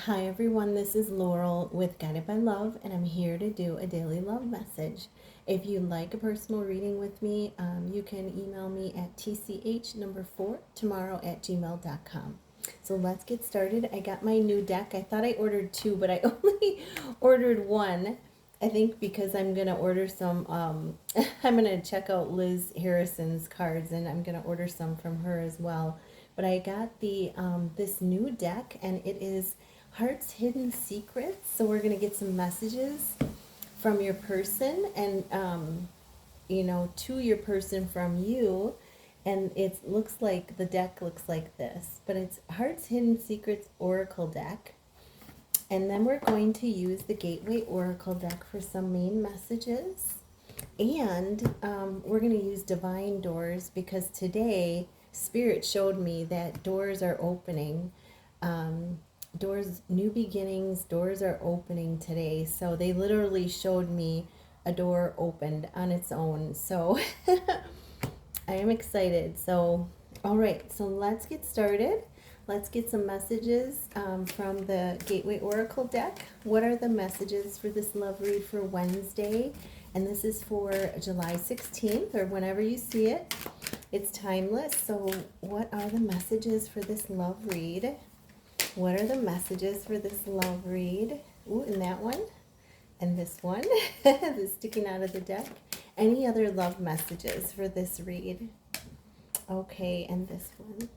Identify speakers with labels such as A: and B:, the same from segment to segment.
A: Hi everyone, this is Laurel with Guided by Love, and I'm here to do a daily love message. If you'd like a personal reading with me, you can email me at tch4tomorrow@gmail.com. So let's get started. I got my new deck. I thought I ordered two, but I only ordered one. I think because I'm going to order some, I'm going to check out Liz Harrison's cards, and I'm going to order some from her as well. But I got the this new deck, and it is Heart's Hidden Secrets. So we're going to get some messages from your person, and to your person from you. And it looks like the deck looks like this, but it's Heart's Hidden Secrets Oracle deck. And then we're going to use the Gateway Oracle deck for some main messages. And we're going to use Divine Doors because today Spirit showed me that doors are opening. Doors, new beginnings, doors are opening today. So they literally showed me a door opened on its own. So I am excited. So, all right, so let's get started. Let's get some messages from the Gateway Oracle deck. What are the messages for this love read for Wednesday? And this is for July 16th, or whenever you see it. It's timeless. So what are the messages for this love read? What are the messages for this love read? Ooh, and that one. And this one. This sticking out of the deck. Any other love messages for this read? Okay, and this one.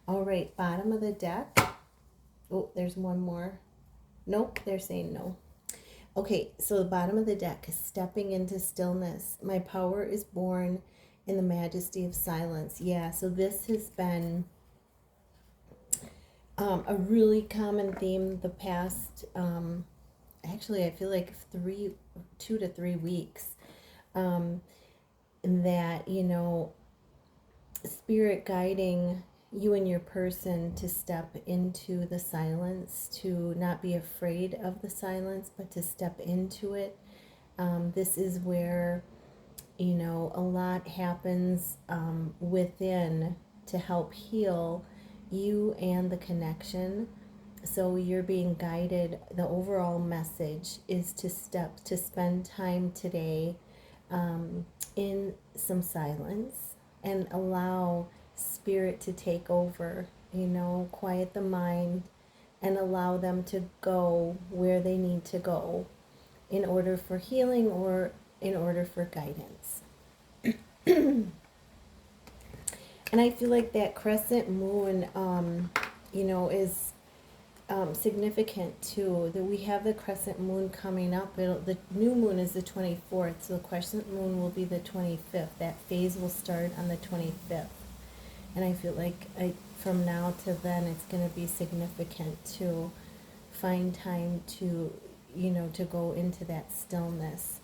A: All right, bottom of the deck. Oh, there's one more. Nope, they're saying no. Okay, so the bottom of the deck is stepping into stillness. My power is born in the majesty of silence. Yeah, so this has been a really common theme the past, actually, I feel like 2 to 3 weeks. That, spirit guiding you and your person to step into the silence, to not be afraid of the silence, but to step into it. This is where, a lot happens within to help heal you and the connection. So you're being guided. The overall message is to spend time today in some silence and allow spirit to take over, quiet the mind and allow them to go where they need to go in order for healing or in order for guidance. And I feel like that crescent moon, is significant too. That we have the crescent moon coming up. The new moon is the 24th, so the crescent moon will be the 25th. That phase will start on the 25th. And I feel like from now to then, it's going to be significant to find time to, to go into that stillness.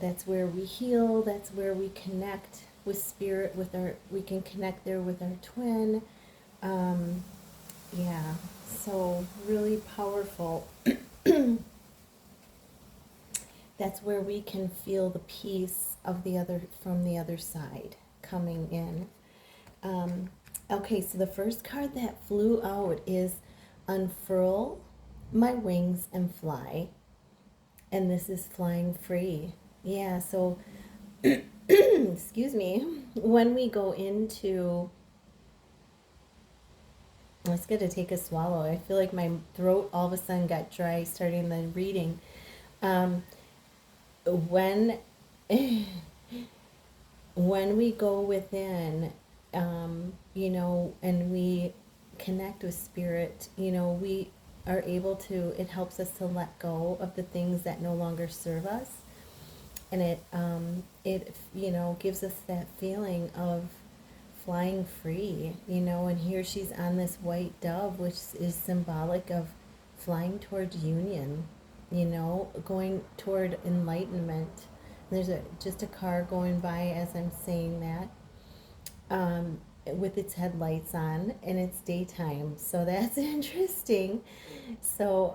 A: That's where we heal. That's where we connect with spirit. We can connect there with our twin. Yeah, so really powerful. That's where we can feel the peace of from the other side coming in. Okay, so the first card that flew out is Unfurl My Wings and Fly. And this is flying free. Yeah, so, excuse me, when we go into, let's get to take a swallow. I feel like my throat all of a sudden got dry starting the reading. When when we go within, and we connect with spirit, we are able to, it helps us to let go of the things that no longer serve us. And it gives us that feeling of flying free, and here she's on this white dove, which is symbolic of flying towards union, going toward enlightenment. There's just a car going by as I'm saying that, with its headlights on, and it's daytime, so that's interesting. So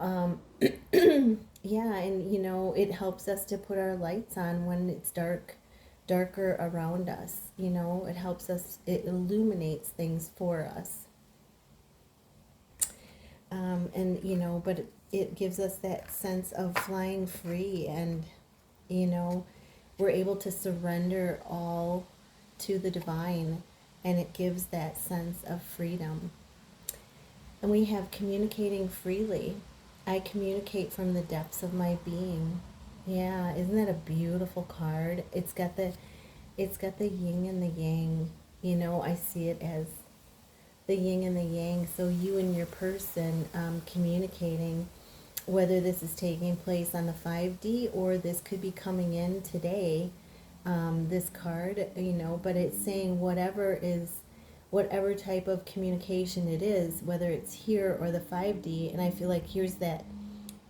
A: yeah, and it helps us to put our lights on when it's darker around us. It helps us, it illuminates things for us. And, but it gives us that sense of flying free, and, we're able to surrender all to the divine, and it gives that sense of freedom. And we have communicating freely. I communicate from the depths of my being. Yeah, isn't that a beautiful card? It's got the yin and the yang. I see it as the yin and the yang. So you and your person communicating, whether this is taking place on the 5D or this could be coming in today, this card, but it's saying whatever type of communication it is, whether it's here or the 5D. And I feel like here's that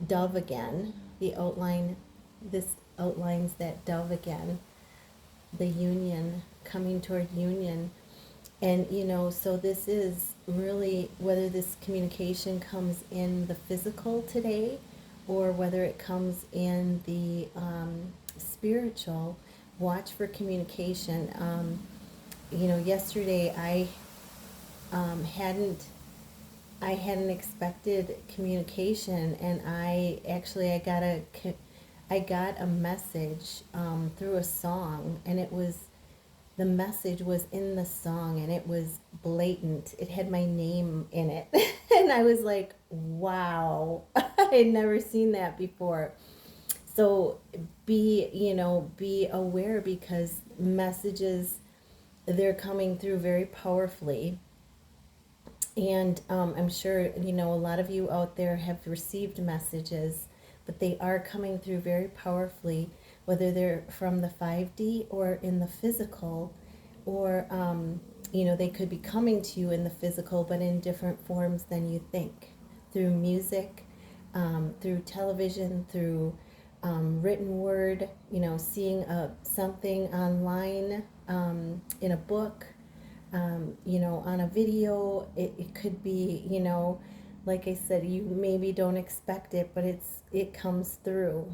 A: dove again, this outlines that dove again, the union, coming toward union. And, so this is really, whether this communication comes in the physical today or whether it comes in the spiritual, watch for communication. Yesterday I hadn't expected communication, and I got a message through a song, and the message was in the song, and it was blatant. It had my name in it. And I was like, wow, I had never seen that before. So be aware, because messages, they're coming through very powerfully. And I'm sure, a lot of you out there have received messages, but they are coming through very powerfully, whether they're from the 5D or in the physical, or, they could be coming to you in the physical, but in different forms than you think, through music, through television, through written word, seeing something online, in a book, on a video. It could be, like I said, you maybe don't expect it, but it comes through.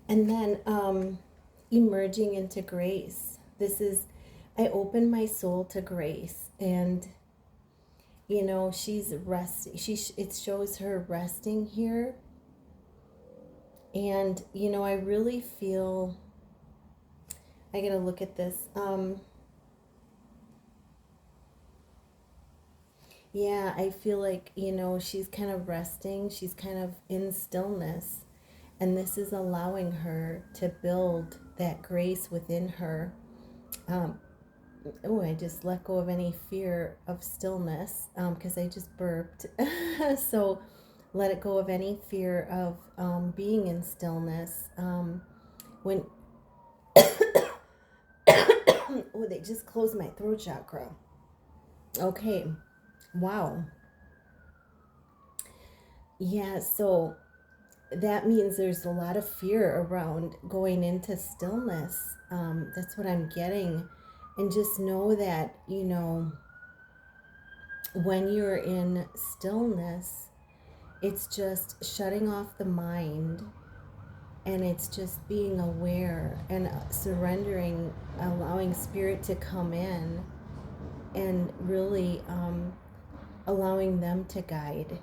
A: And then emerging into grace. I open my soul to grace, and she's resting. It shows her resting here, and I really feel. I gotta look at this. Yeah, I feel like she's kind of resting. She's kind of in stillness. And this is allowing her to build that grace within her. I just let go of any fear of stillness, because I just burped. So let it go of any fear of being in stillness. When oh, they just closed my throat chakra. Okay, wow. Yeah, so that means there's a lot of fear around going into stillness. That's what I'm getting. And just know that, when you're in stillness, it's just shutting off the mind, and it's just being aware and surrendering, allowing spirit to come in, and really allowing them to guide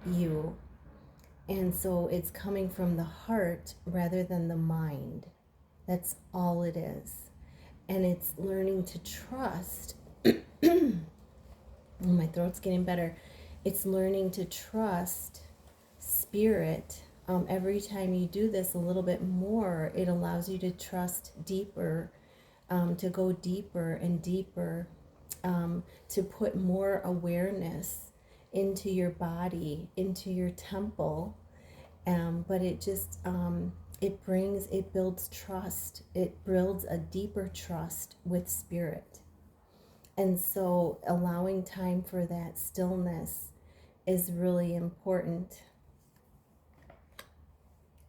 A: you. And so it's coming from the heart rather than the mind. That's all it is. And it's learning to trust. Oh, my throat's getting better. It's learning to trust spirit. Every time you do this a little bit more, it allows you to trust deeper, to go deeper and deeper, to put more awareness into your body, into your temple. But it just, it builds trust. It builds a deeper trust with spirit. And so allowing time for that stillness is really important.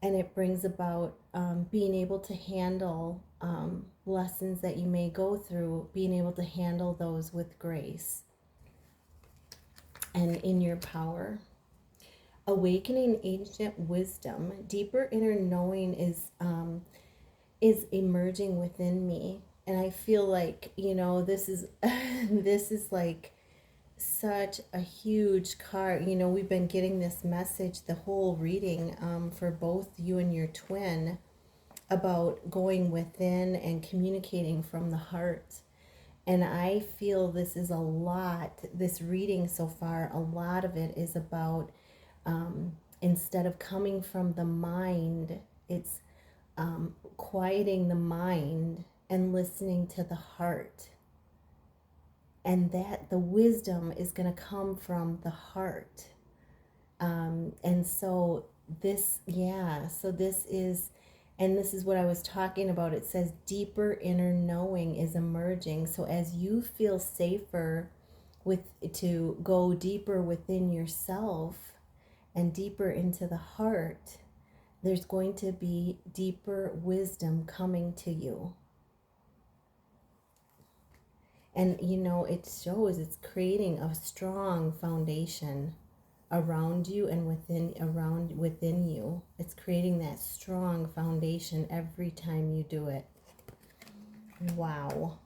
A: And it brings about being able to handle lessons that you may go through, being able to handle those with grace and in your power. Awakening ancient wisdom, deeper inner knowing is emerging within me. And I feel like, this is this is like such a huge card. You know, we've been getting this message the whole reading, for both you and your twin, about going within and communicating from the heart. And I feel this is a lot, this reading so far, a lot of it is about, instead of coming from the mind, it's quieting the mind and listening to the heart. And that the wisdom is going to come from the heart. And so this, yeah, so this is, and this is what I was talking about. It says deeper inner knowing is emerging. So as you feel safer with to go deeper within yourself and deeper into the heart, there's going to be deeper wisdom coming to you. And you know, it shows it's creating a strong foundation around you and within you. It's creating that strong foundation every time you do it. Wow.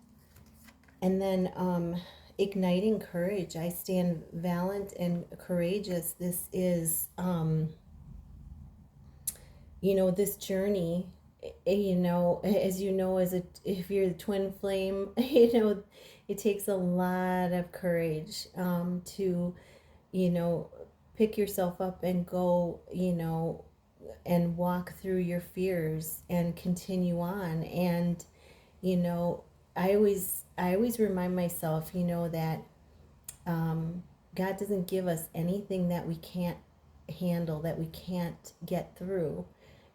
A: And then igniting courage. I stand valiant and courageous. This is you know, this journey, you know, as you know, if you're the twin flame, you know, it takes a lot of courage to, you know, pick yourself up and go, you know, and walk through your fears and continue on. And, you know, I always remind myself, you know, that God doesn't give us anything that we can't handle, that we can't get through.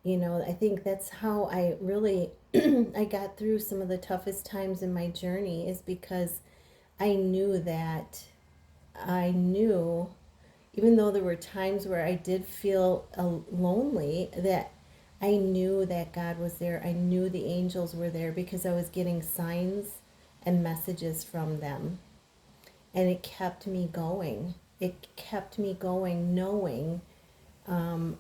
A: You know, I think that's how I really I got through some of the toughest times in my journey, is because I knew that I knew, even though there were times where I did feel lonely, that I knew that God was there. I knew the angels were there because I was getting signs and messages from them. And it kept me going. It kept me going, knowing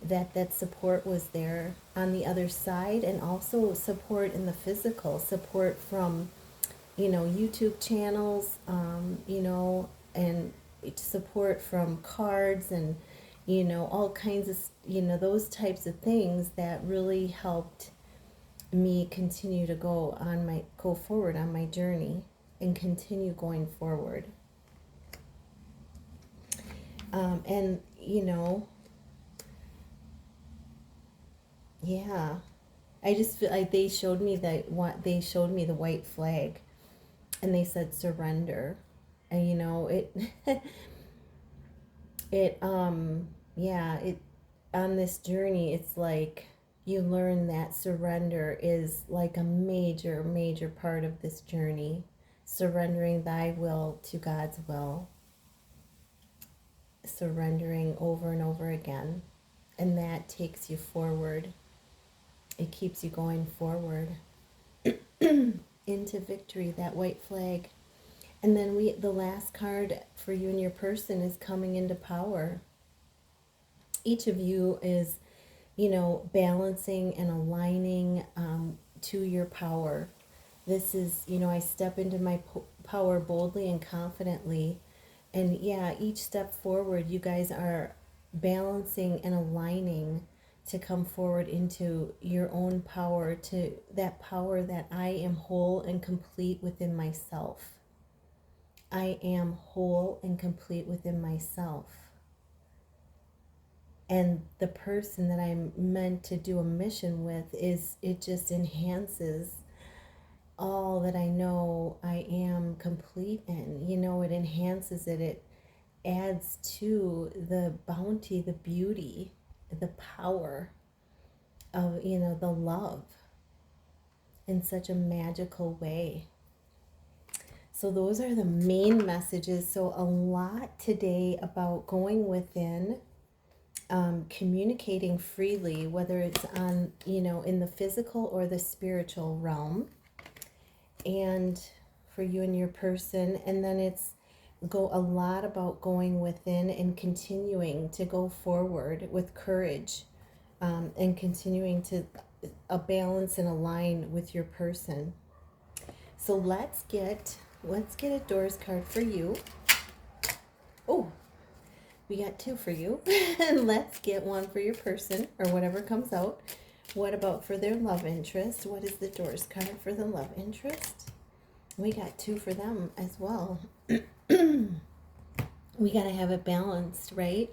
A: that support was there on the other side, and also support in the physical, support from, you know, YouTube channels, you know, and support from cards and, you know, all kinds of, you know, those types of things that really helped me continue to go forward on my journey and continue going forward. And, you know, yeah, I just feel like they showed me the white flag, and they said surrender. And you know, it it yeah, it on this journey, it's like you learn that surrender is like a major part of this journey. Surrendering thy will to God's will. Surrendering over and over again. And that takes you forward. It keeps you going forward into victory, that white flag. And then the last card for you and your person is coming into power. Each of you is, you know, balancing and aligning to your power. This is, you know, I step into my power boldly and confidently. And yeah, each step forward, you guys are balancing and aligning to come forward into your own power, to that power that I am whole and complete within myself. I am whole and complete within myself. And the person that I'm meant to do a mission with, it just enhances all that I know I am complete in. You know, it enhances it. It adds to the bounty, the beauty, the power of, you know, the love in such a magical way. So those are the main messages. So a lot today about going within, communicating freely, whether it's on, you know, in the physical or the spiritual realm, and for you and your person. And then it's a lot about going within and continuing to go forward with courage, and continuing to balance and align with your person. So let's get a Doors card for you. Oh, we got two for you. Let's get one for your person or whatever comes out. What about for their love interest? What is the Doors card for the love interest? We got two for them as well. We got to have it balanced, right?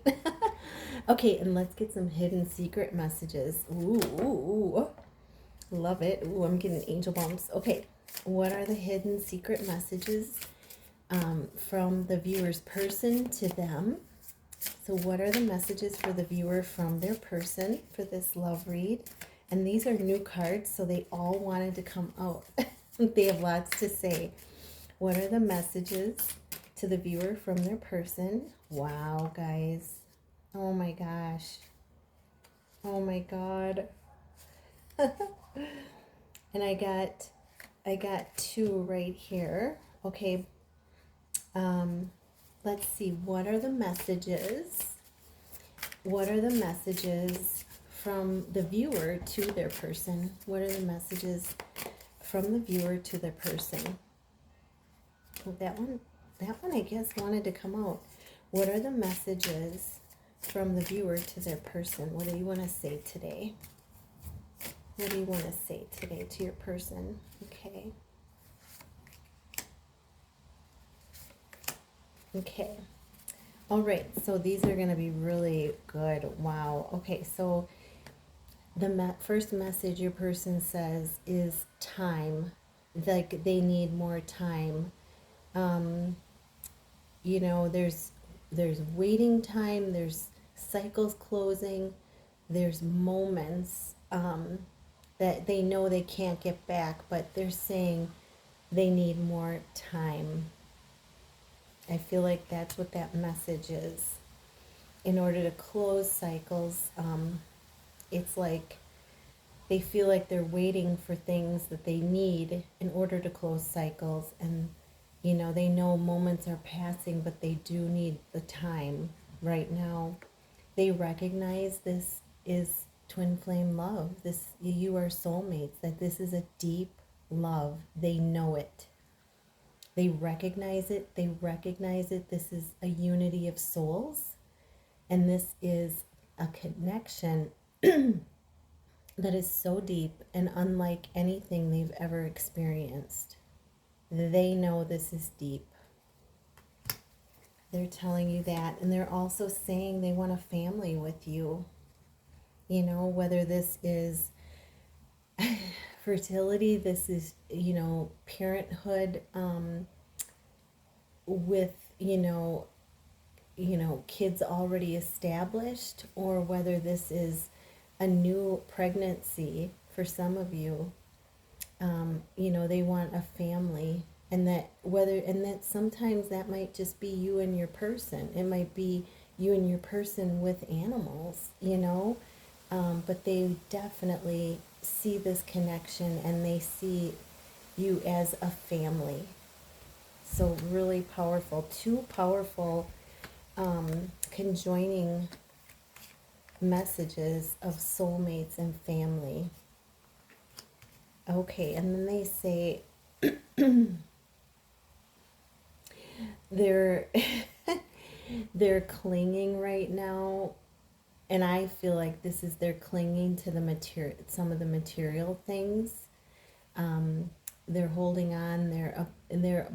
A: Okay, and let's get some hidden secret messages. Ooh, love it. Ooh, I'm getting angel bumps. Okay, what are the hidden secret messages from the viewer's person to them? So what are the messages for the viewer from their person for this love read? And these are new cards, so they all wanted to come out. They have lots to say. What are the messages to the viewer from their person? Wow, guys. Oh my gosh. Oh my God. And I got two right here. Okay. Let's see. What are the messages? What are the messages from the viewer to their person? What are the messages from the viewer to their person? Oh, that one I guess wanted to come out. What are the messages from the viewer to their person? What do you want to say today? What do you want to say today to your person? Okay. Okay. All right. So these are going to be really good. Wow. Okay. So the first message your person says is time. Like they need more time. You know, there's waiting time, there's cycles closing, there's moments that they know they can't get back, but they're saying they need more time. I feel like that's what that message is. In order to close cycles, it's like they feel like they're waiting for things that they need in order to close cycles. And, you know, they know moments are passing, but they do need the time right now. They recognize this is twin flame love. This, you are soulmates, that this is a deep love. They know it. They recognize it. They recognize it. This is a unity of souls. And this is a connection that is so deep and unlike anything they've ever experienced. They know this is deep. They're telling you that. And they're also saying they want a family with you. You know, whether this is fertility, this is, you know, parenthood with, you know, kids already established, or whether this is a new pregnancy for some of you. You know, they want a family, and that sometimes that might just be you and your person. It might be you and your person with animals, you know, but they definitely see this connection and they see you as a family. So really powerful, two powerful conjoining messages of soulmates and family. Okay, and then they say they're they're clinging right now, and I feel like this is they're clinging to the material, some of the material things. They're holding on.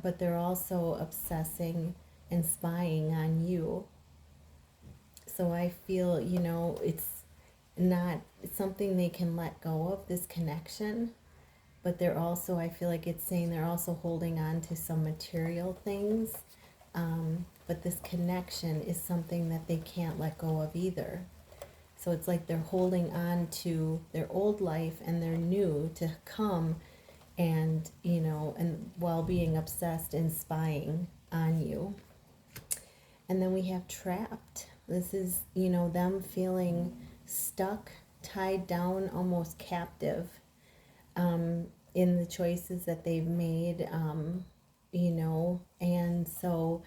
A: But they're also obsessing and spying on you. So I feel, you know, it's something they can let go of, this connection. But they're also, I feel like it's saying they're also holding on to some material things. But this connection is something that they can't let go of either. So it's like they're holding on to their old life and their new to come, and, you know, and while being obsessed and spying on you. And then we have trapped. This is, you know, them feeling stuck, tied down, almost captive in the choices that they've made, you know, and so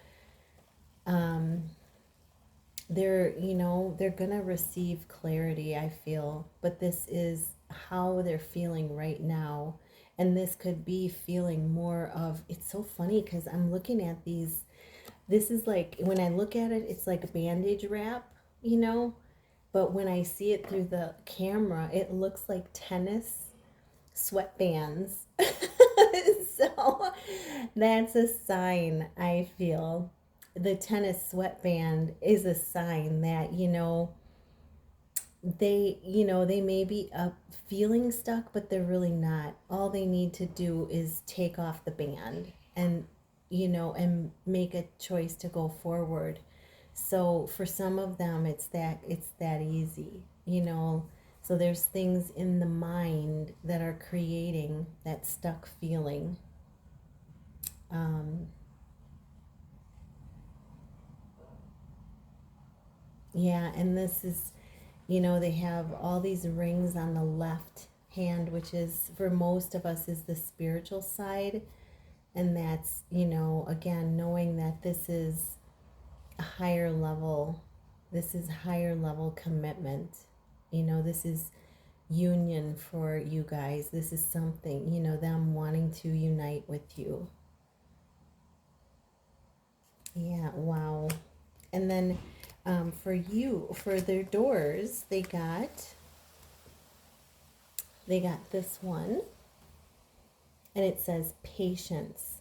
A: they're, you know, they're gonna receive clarity, I feel, but this is how they're feeling right now. And this could be feeling more of, it's so funny because I'm looking at these This is like, when I look at it, it's like a bandage wrap, you know? But when I see it through the camera, it looks like tennis sweatbands. So that's a sign, I feel. The tennis sweatband is a sign that, they may be feeling stuck, but they're really not. All they need to do is take off the band and, and make a choice to go forward. So for some of them, it's that easy, So there's things in the mind that are creating that stuck feeling. Um, yeah, and this is, they have all these rings on the left hand, which is, for most of us, is the spiritual side. And that's, again, knowing that this is a higher level, this is higher level commitment. This is union for you guys. This is something, them wanting to unite with you. Yeah, wow. And then for you, for their doors, they got this one, and it says patience.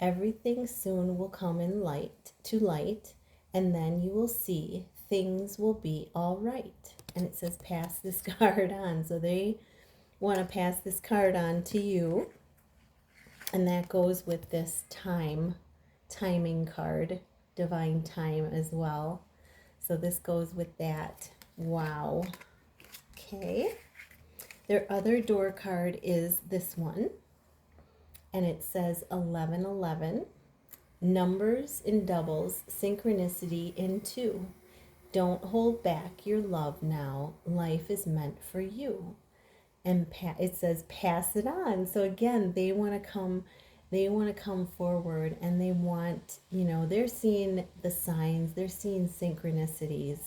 A: Everything soon will come in light, and then you will see things will be all right. And it says pass this card on. So they want to pass this card on to you. And that goes with this timing card, divine time as well. So this goes with that. Wow. Okay. Their other door card is this one. And it says 1111. Numbers in doubles, synchronicity in two. Don't hold back your love now. Life is meant for you. And it says pass it on. So again, they want to come forward, and they want, they're seeing the signs, they're seeing synchronicities.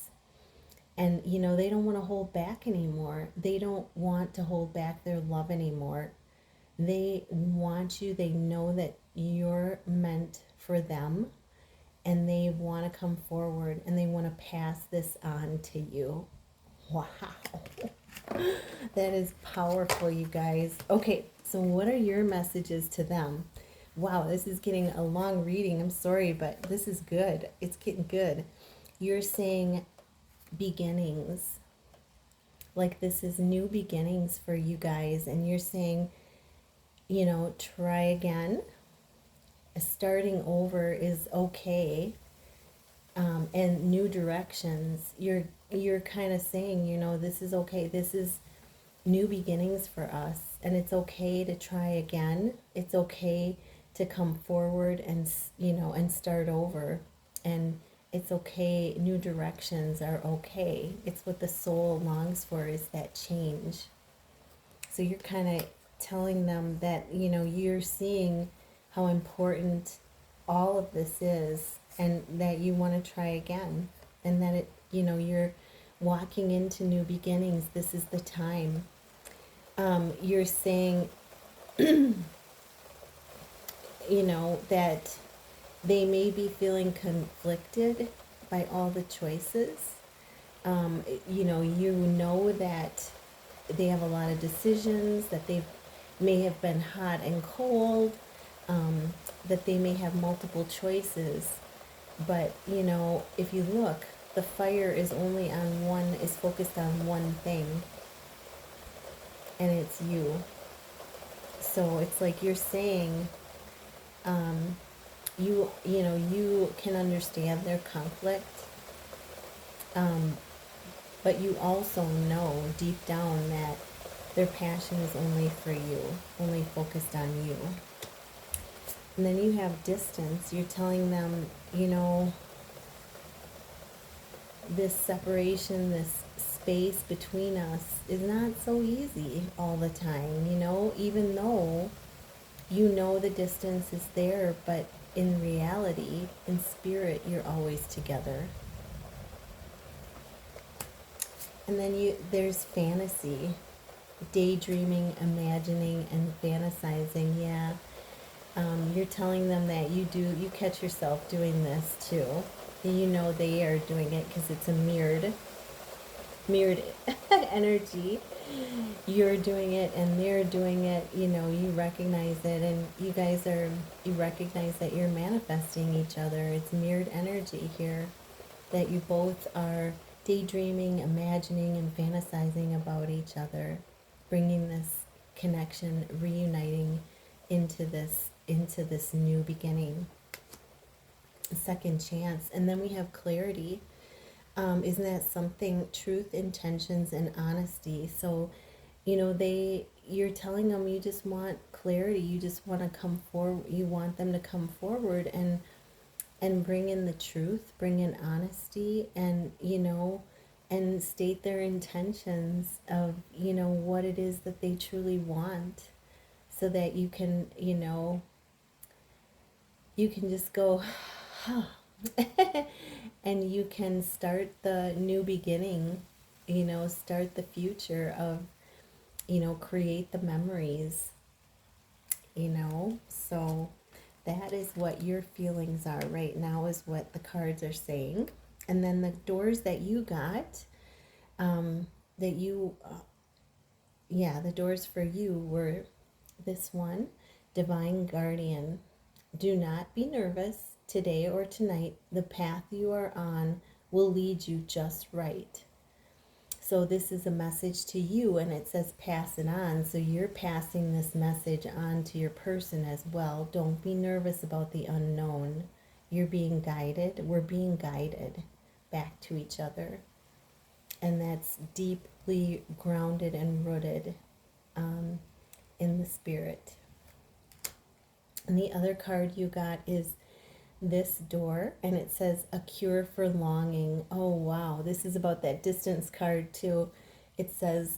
A: And they don't want to hold back anymore. They don't want to hold back their love anymore. They want you, they know that you're meant for them, and they want to come forward, and they want to pass this on to you. Wow. That is powerful, you guys. Okay, so what are your messages to them? Wow, this is getting a long reading. I'm sorry, but this is good. It's getting good. You're saying beginnings. Like this is new beginnings for you guys. And you're saying, try again. Starting over is okay. And new directions. You're kind of saying, this is okay. This is new beginnings for us, and it's okay to try again. It's okay to come forward and and start over, and it's okay. New directions are okay. It's what the soul longs for, is that change. So you're kind of telling them that you're seeing how important all of this is, and that you want to try again, and that you're walking into new beginnings. This is the time. You're saying, that they may be feeling conflicted by all the choices. You know that they have a lot of decisions, that they may have been hot and cold, that they may have multiple choices. But, if you look, the fire is focused on one thing, and it's you. So it's like you're saying, you can understand their conflict, but you also know deep down that their passion is only for you, only focused on you. And then you have distance. You're telling them, this separation, this space between us is not so easy all the time, even though the distance is there, but in reality, in spirit, you're always together. And then there's fantasy, daydreaming, imagining, and fantasizing. Yeah. You're telling them that you catch yourself doing this too. And you know they are doing it because it's a mirrored energy. You're doing it and they're doing it, you recognize it, and you recognize that you're manifesting each other. It's mirrored energy here, that you both are daydreaming, imagining, and fantasizing about each other, bringing this connection, reuniting into this new beginning, a second chance. And then we have clarity. Isn't that something? Truth, intentions, and honesty. So, you're telling them you just want clarity. You just want to come forward. You want them to come forward and bring in the truth, bring in honesty, and state their intentions of, what it is that they truly want, so that you can just go, and you can start the new beginning, start the future of, create the memories, so that is what your feelings are right now, is what the cards are saying. And then the doors that you got, that you, the doors for you were this one, Divine Guardian. Do not be nervous today or tonight. The path you are on will lead you just right. So this is a message to you, and it says pass it on. So you're passing this message on to your person as well. Don't be nervous about the unknown. You're being guided. We're being guided back to each other. And that's deeply grounded and rooted in the spirit. And the other card you got is this door, and it says a cure for longing. Oh wow, this is about that distance card too. It says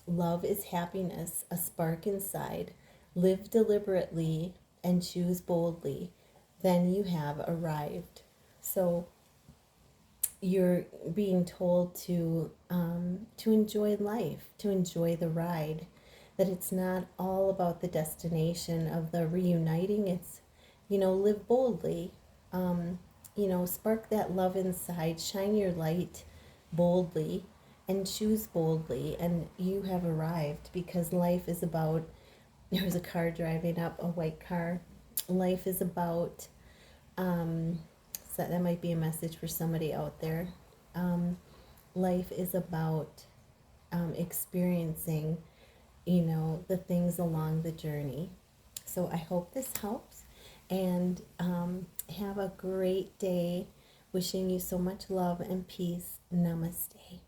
A: love is happiness, a spark inside. Live deliberately and choose boldly, then you have arrived. So you're being told to enjoy life, to enjoy the ride, that it's not all about the destination of the reuniting. It's, live boldly, spark that love inside, shine your light boldly, and choose boldly, and you have arrived, because life is about, there's a car driving up, a white car. Life is about, so that might be a message for somebody out there. Life is about experiencing, the things along the journey. So I hope this helps, and have a great day. Wishing you so much love and peace. Namaste.